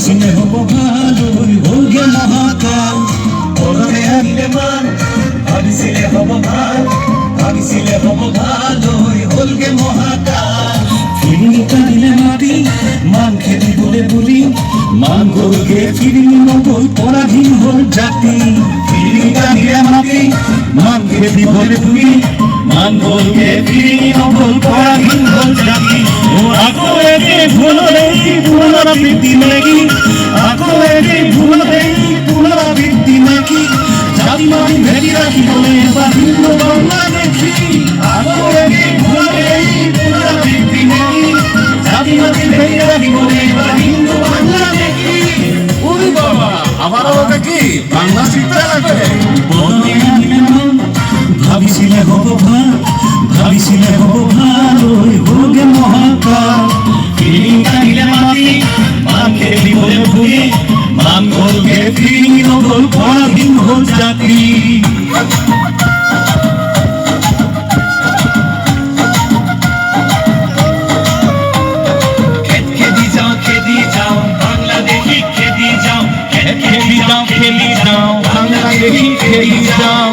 ভাবিছিলে হব ভালো হোগে মহাকাল পরনে আনলে মান ভাবিছিলে হব ভাল ভাবিছিলে হব ভালো হোলগে মহাকাল ফিরিনি কাঁদিলে মাটি মান খেদি বলে বলি মান গলগে ফিরিনি নগল পরাধীন হল জাতি ফিরিনি কাঁদিলে মাটি মান খেদি বলে বলি মান গলগে ফিরিনি নগল পরাধীন হল জাতি ও আগো একে ভুলরে পুনরাবৃত্তি নাকি আগো একে ভুলরে পুনরাবৃত্তি নাকি জাতি মাটি ভেদি রাখি বলে এবার হিন্দু বাংলা দেখি আগো একে ভুলরে পুনরাবৃত্তি নাকি জাতি মাটি ভেদি রাখি বলে এবার হিন্দু বাংলা দেখি ওরে বাবা আমারও ওটা কি বাংলা শিখতে লাগবে বদলে আনলে মান ভাবিছিলে হব ভাল ভাবিছিলে হব ভালো হোগে মহাকাল ফিরিনি কাঁদিলে মাটি মান খেদি বলে ভুলি মান গলগে ফিরিনি নগল পরাধীন হল জাতি খেদি যাও বাংলা দেখি খেদি যাও খেদি যাও বাংলা দেখি খেদি যাও